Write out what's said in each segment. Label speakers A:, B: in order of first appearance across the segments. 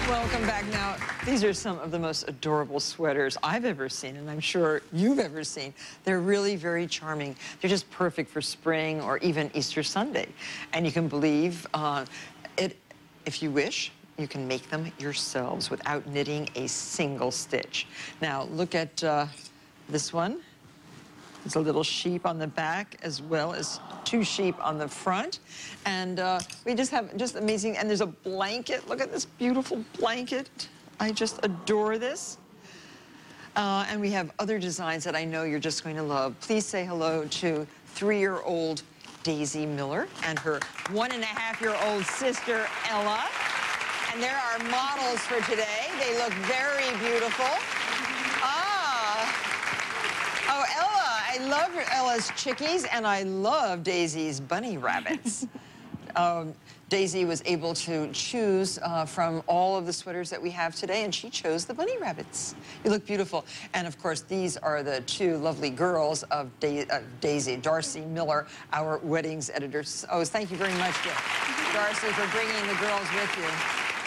A: Welcome back. Now, these are some of the most adorable sweaters I've ever seen, and I'm sure you've ever seen. They're really very charming. They're just perfect for spring or even Easter Sunday. And you can believe it, if you wish, you can make them yourselves without knitting a single stitch. Now, look at this one. There's a little sheep on the back as well as 2 sheep on the front. And we just have amazing, and there's a blanket. Look at this beautiful blanket. I just adore this. And we have other designs that I know you're just going to love. Please say hello to 3-year-old Daisy Miller and her 1.5-year-old sister, Ella. And there are models for today. They look very beautiful. Oh, Ella, I love Ella's chickies, and I love Daisy's bunny rabbits. Daisy was able to choose from all of the sweaters that we have today, and she chose the bunny rabbits. You look beautiful. And of course, these are the 2 lovely girls of Daisy, Darcy Miller, our weddings editor. Oh, thank you very much, Darcy, for bringing the girls with you.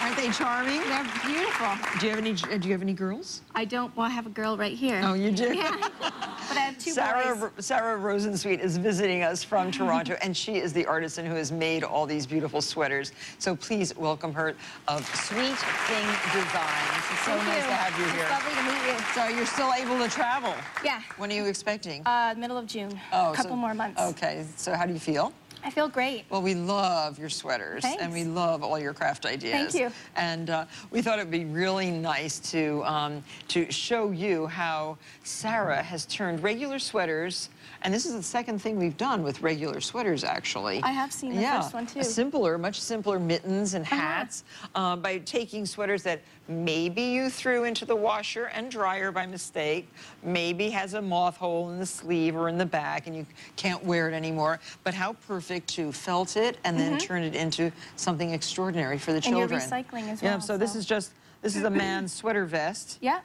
A: Aren't they charming?
B: They're beautiful.
A: Do you have any girls?
B: I don't. Well, I have a girl right here.
A: Oh, you do?
B: Yeah. But I have 2 boys.
A: Sarah Rosensweet is visiting us from Toronto, and she is the artisan who has made all these beautiful sweaters. So please welcome her of Sweet Thing Designs. It's so nice to have you here.
B: It's lovely to meet you.
A: So you're still able to travel?
B: Yeah.
A: When are you expecting?
B: Middle of June.
A: Oh,
B: a couple more months.
A: Okay. So how do you feel?
B: I feel great.
A: Well, we love your sweaters.
B: Thanks.
A: And we love all your craft ideas.
B: Thank you.
A: And we thought it would be really nice to show you how Sarah has turned regular sweaters, and this is the second thing we've done with regular sweaters, actually.
B: I have seen the first one, too.
A: Simpler, much simpler mittens and hats by taking sweaters that maybe you threw into the washer and dryer by mistake, maybe has a moth hole in the sleeve or in the back and you can't wear it anymore, but how perfect to felt it and then turn it into something extraordinary for the children.
B: And you're recycling as well.
A: Yeah, so this is a man's sweater vest.
B: Yeah.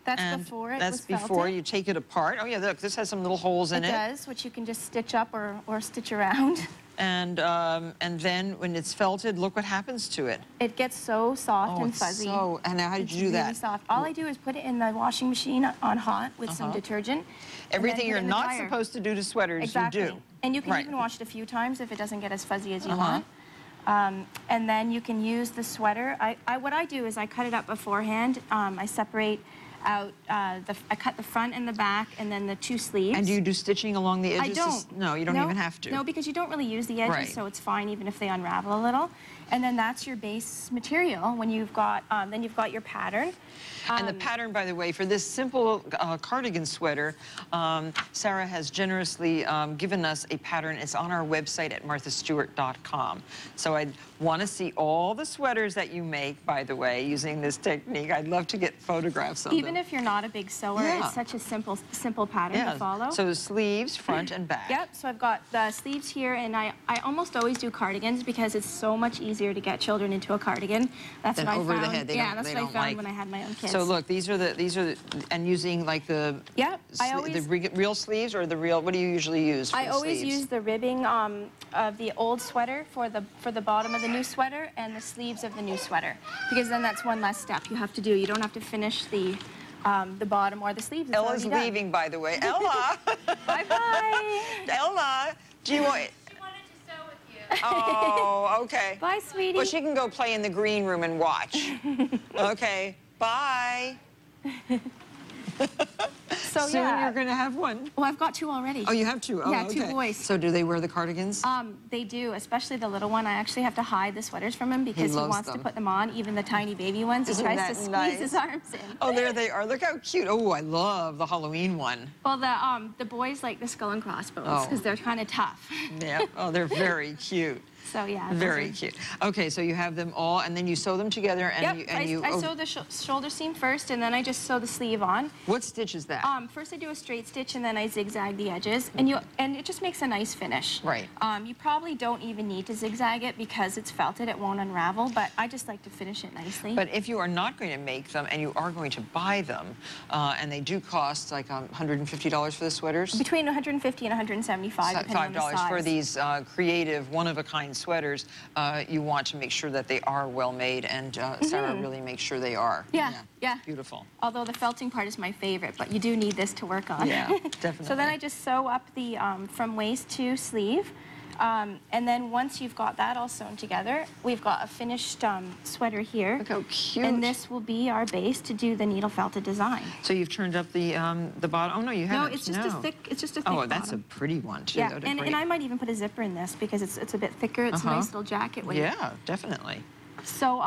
B: That's
A: and
B: before it
A: that's
B: was
A: before
B: felted.
A: You take it apart. Oh yeah, look, this has some little holes in it.
B: It does, which you can just stitch up or stitch around.
A: And then when it's felted, look what happens to it.
B: It gets so soft and fuzzy.
A: And now how did you do that?
B: Really soft. All I do is put it in the washing machine on hot with some detergent.
A: Everything you're not supposed to do to sweaters, you do.
B: And you can even wash it a few times if it doesn't get as fuzzy as you want. And then you can use the sweater. What I do is I cut it up beforehand. I separate out, I cut the front and the back and then the 2 sleeves.
A: And do you do stitching along the edges?
B: I don't.
A: No, you don't even have to.
B: No, because you don't really use the edges, so it's fine even if they unravel a little. And then that's your base material when you've got, then you've got your pattern.
A: And the pattern, by the way, for this simple cardigan sweater, Sarah has generously given us a pattern. It's on our website at marthastewart.com. So I want to see all the sweaters that you make, by the way, using this technique. I'd love to get photographs of them.
B: Even if you're not a big sewer, it's such a simple pattern to follow.
A: So the sleeves, front and back.
B: Yep, so I've got the sleeves here, and I almost always do cardigans because it's so much easier to get children into a cardigan. That's what I found.
A: Over the head,
B: that's what I found when I had my own kids.
A: So look, these are the, and using like the the real sleeves or the real, what do you usually use for
B: I always
A: sleeves?
B: use the ribbing of the old sweater for the bottom of the new sweater and the sleeves of the new sweater, because then that's one less step you have to do. You don't have to finish the bottom or the sleeves. It's
A: Ella's leaving, by the way. Ella!
B: Bye-bye!
A: Ella, do you want...
C: She wanted to sew with you.
A: Oh, okay.
B: Bye, sweetie.
A: Well, she can go play in the green room and watch. Okay, bye.
B: So
A: soon you're going to have one.
B: Well, I've got 2 already.
A: Oh, you have 2? Oh,
B: yeah,
A: okay.
B: 2 boys.
A: So do they wear the cardigans?
B: They do, especially the little one. I actually have to hide the sweaters from him because he wants to put them on, even the tiny baby ones. He tries to squeeze his arms in.
A: Oh, there they are. Look how cute. Oh, I love the Halloween one.
B: Well, the boys like the skull and crossbones because they're kind of tough.
A: Yeah. Oh, they're very cute.
B: So yeah,
A: very cute. Okay, so you have them all, and then you sew them together, and
B: I sew the shoulder seam first, and then I just sew the sleeve on.
A: What stitch is that?
B: First I do a straight stitch, and then I zigzag the edges, and it just makes a nice finish.
A: Right.
B: You probably don't even need to zigzag it because it's felted; it won't unravel. But I just like to finish it nicely.
A: But if you are not going to make them, and you are going to buy them, and they do cost like $150 for the sweaters.
B: Between $150 and $175, depending on the size.
A: $5 for these creative, one-of-a-kind sweaters, you want to make sure that they are well made, and Sarah really makes sure they are.
B: Yeah.
A: Beautiful.
B: Although the felting part is my favorite, but you do need this to work on.
A: Yeah, definitely.
B: So then I just sew up the from waist to sleeve. And then once you've got that all sewn together, we've got a finished sweater here.
A: Look how cute.
B: And this will be our base to do the needle felted design.
A: So you've turned up the bottom. Oh no, you haven't.
B: No, it's just a thick. It's just a thick.
A: Oh, that's
B: bottom.
A: a pretty one too.
B: Yeah, and I might even put a zipper in this because it's a bit thicker. It's a nice little jacket weight.
A: Yeah, definitely.
B: So,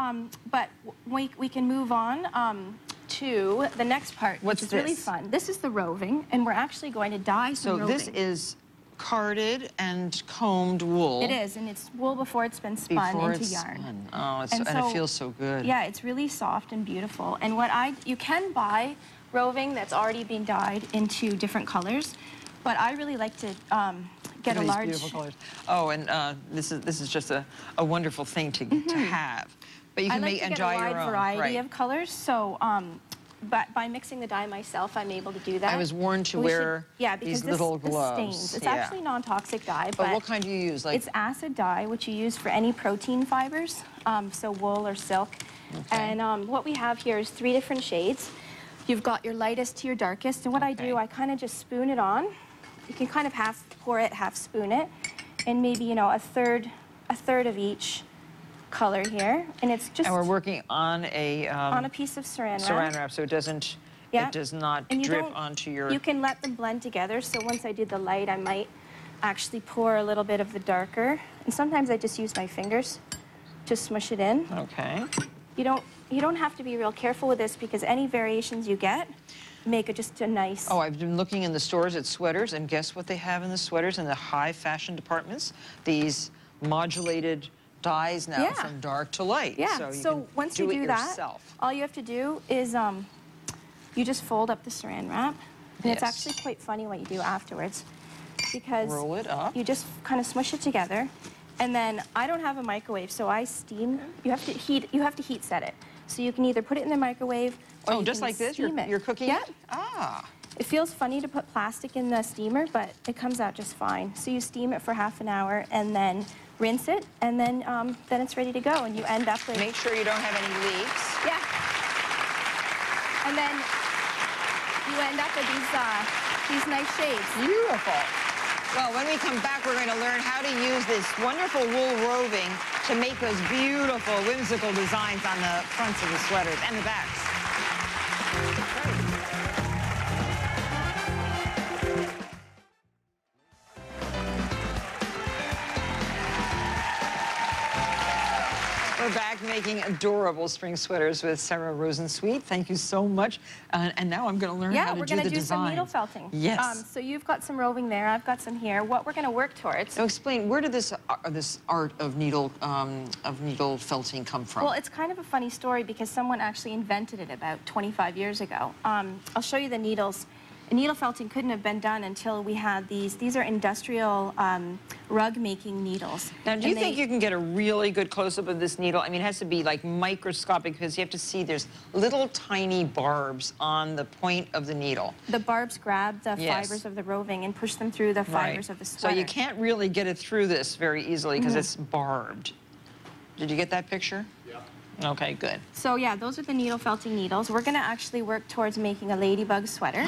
B: but we can move on to the next part,
A: What's
B: which is
A: this?
B: really fun. This is the roving, and we're actually going to dye some roving.
A: So this is carded and combed wool.
B: It is, and it's wool before it's been spun into yarn.
A: Spun. Oh, and it feels so good.
B: Yeah, it's really soft and beautiful. And you can buy roving that's already been dyed into different colors, but I really like to get a large.
A: Beautiful colors. Oh, and this is just a wonderful thing to have. But you can make and dye your own.
B: I like to get a wide variety of colors, so. But by mixing the dye myself, I'm able to do that.
A: I was warned to wear these little gloves.
B: Stains. It's actually non-toxic dye.
A: But what kind do you use? Like
B: it's acid dye, which you use for any protein fibers, so wool or silk. Okay. And what we have here is 3 different shades. You've got your lightest to your darkest, and what I do, I kind of just spoon it on. You can kind of half pour it, half spoon it, and maybe a third of each color here, and it's just.
A: And we're working on a
B: piece of saran wrap.
A: Saran wrap, so it doesn't. It does not drip onto your.
B: You can let them blend together. So once I did the light, I might actually pour a little bit of the darker, and sometimes I just use my fingers to smush it in.
A: Okay.
B: You don't have to be real careful with this because any variations you get make it just a nice.
A: Oh, I've been looking in the stores at sweaters, and guess what they have in the sweaters in the high fashion departments? These modulated dyes now from dark to light.
B: Yeah, so once you do that,
A: yourself.
B: all you have to do is you just fold up the saran wrap. And it's actually quite funny what you do afterwards because
A: roll it up.
B: You just kind of smush it together. And then I don't have a microwave, so I steam. You have to heat set it. So you can either put it in the microwave or you
A: just
B: can
A: like this?
B: steam it.
A: You're cooking it?
B: Ah. It feels funny to put plastic in the steamer, but it comes out just fine. So you steam it for half an hour and then rinse it, and then it's ready to go, and you end up with.
A: Make sure you don't have any leaks.
B: Yeah. And then you end up with these nice shades.
A: Beautiful. Well, when we come back, we're going to learn how to use this wonderful wool roving to make those beautiful, whimsical designs on the fronts of the sweaters and the backs. We're back making adorable spring sweaters with Sarah Rosensweet. Thank you so much. And now I'm going to learn how to do the design.
B: Yeah, we're going to do some needle felting.
A: Yes.
B: So you've got some roving there. I've got some here. What we're going to work towards.
A: Now explain, where did this art of needle felting come from?
B: Well, it's kind of a funny story because someone actually invented it about 25 years ago. I'll show you the needles. Needle felting couldn't have been done until we had these. These are industrial rug-making needles.
A: Now, do you think you can get a really good close-up of this needle? I mean, it has to be like microscopic because you have to see there's little tiny barbs on the point of the needle.
B: The barbs grab the fibers of the roving and push them through the fibers of the sweater.
A: So you can't really get it through this very easily because it's barbed. Did you get that picture? Yeah. Okay, good.
B: So yeah, those are the needle felting needles. We're going to actually work towards making a ladybug sweater.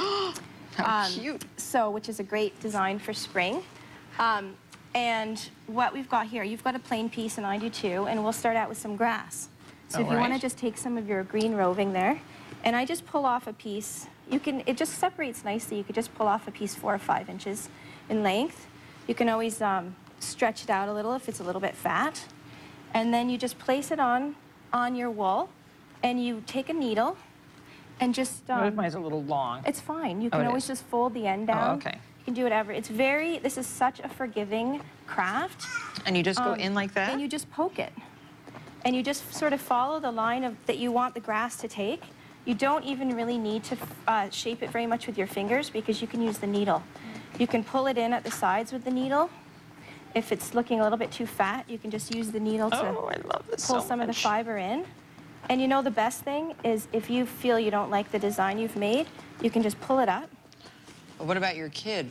A: How cute.
B: So, which is a great design for spring. And what we've got here, you've got a plain piece and I do too, and we'll start out with some grass. So if you want to just take some of your green roving there, and I just pull off a piece, it just separates nicely. You could just pull off a piece 4 or 5 inches in length. You can always stretch it out a little if it's a little bit fat. And then you just place it on your wool, and you take a needle, and just...
A: mine's a little long.
B: It's fine. You can always just fold the end down.
A: Oh, okay.
B: You can do whatever. This is such a forgiving craft.
A: And you just go in like that?
B: And you just poke it. And you just sort of follow the line that you want the grass to take. You don't even really need to shape it very much with your fingers because you can use the needle. You can pull it in at the sides with the needle. If it's looking a little bit too fat, you can just use the needle to pull some of the fiber in. And you know the best thing is if you feel you don't like the design you've made, you can just pull it up.
A: What about your kid?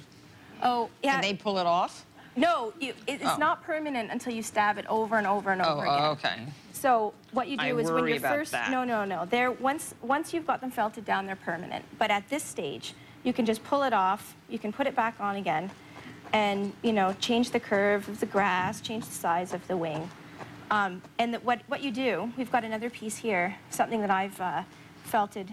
B: Oh, yeah.
A: Can they pull it off?
B: No, it's not permanent until you stab it over and over and over again.
A: Oh, okay.
B: So what you do is when you're first...
A: That.
B: No. Once you've got them felted down, they're permanent. But at this stage, you can just pull it off, you can put it back on again, and, you know, change the curve of the grass, change the size of the wing. And what you do, we've got another piece here, something that I've felted.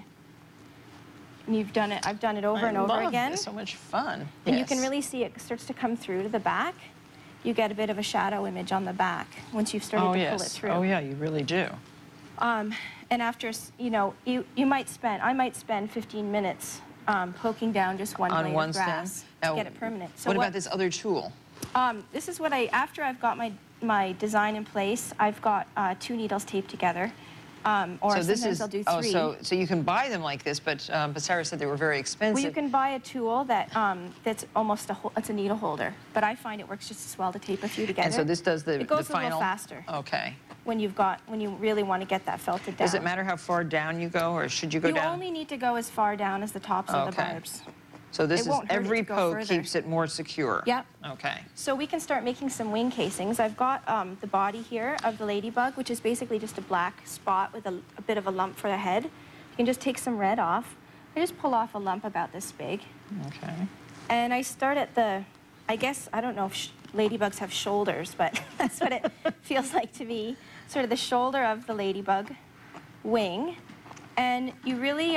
B: And you've done it, I've done it over and over again.
A: It's so much fun.
B: And you can really see it starts to come through to the back. You get a bit of a shadow image on the back once you've started to pull it through.
A: Oh yeah, you really do.
B: And after, you know, I might spend 15 minutes poking down just one blade of grass to get it permanent. So
A: what about this other tool?
B: This is what after I've got my design in place, I've got 2 needles taped together. Or
A: so
B: sometimes I'll do 3.
A: So you can buy them like this, but Sarah said they were very expensive.
B: Well, you can buy a tool that's almost it's a needle holder, but I find it works just as well to tape a few together.
A: And so this does the final...
B: It goes a little faster.
A: Okay.
B: When you really want to get that felted down.
A: Does it matter how far down you go, or should you go down?
B: You only need to go as far down as the tops of the barbs.
A: So this is every poke keeps it more secure.
B: Yep.
A: Okay.
B: So we can start making some wing casings. I've got the body here of the ladybug, which is basically just a black spot with a bit of a lump for the head. You can just take some red off. I just pull off a lump about this big.
A: Okay.
B: And I start at I guess, I don't know if ladybugs have shoulders, but that's what it feels like to me. Sort of the shoulder of the ladybug wing. And you really,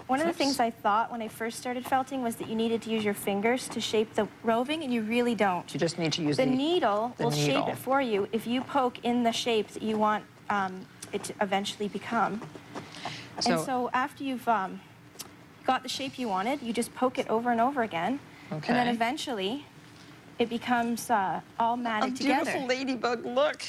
B: one of the things I thought when I first started felting was that you needed to use your fingers to shape the roving, and you really don't.
A: You just need to use
B: the needle will shape it for you if you poke in the shape that you want it to eventually become. And so after you've got the shape you wanted, you just poke it over and over again. Okay. And then eventually it becomes all matted together.
A: A beautiful ladybug look.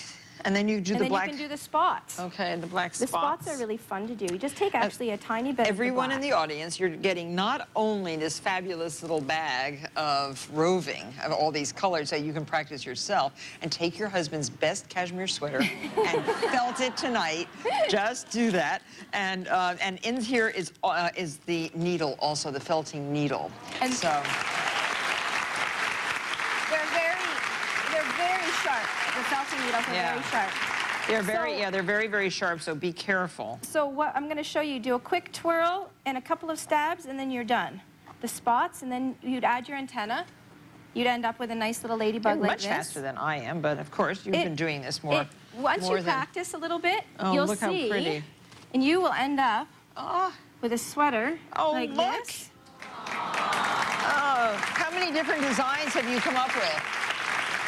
A: And then you do the black...
B: And then you can do the spots.
A: Okay, the black spots.
B: The spots are really fun to do. You just take actually a tiny bit of the
A: Everyone
B: black.
A: in the audience, you're getting not only this fabulous little bag of roving, of all these colors that you can practice yourself, and take your husband's best cashmere sweater and felt it tonight. Just do that. And in here is the needle, also the felting needle. And so...
B: They're very sharp. The felting needles are very sharp.
A: They're very, very sharp, so be careful.
B: So what I'm going to show you, do a quick twirl and a couple of stabs, and then you're done. The spots, and then you'd add your antenna. You'd end up with a nice little ladybug like this.
A: Much faster than I am, but of course, you've been doing this more.
B: Once you practice a little bit, you'll
A: look
B: see.
A: How pretty.
B: And you will end up with a sweater like this.
A: Oh, how many different designs have you come up with?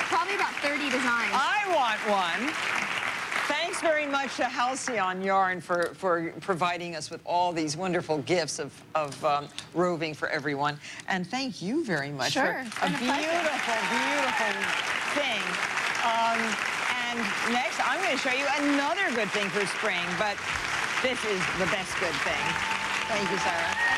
B: Probably about 30 designs.
A: I want one. Thanks very much to Halcyon Yarn for providing us with all these wonderful gifts of roving for everyone. And thank you very much for a beautiful, beautiful thing. And next, I'm going to show you another good thing for spring, but this is the best good thing. Thank you, Sarah.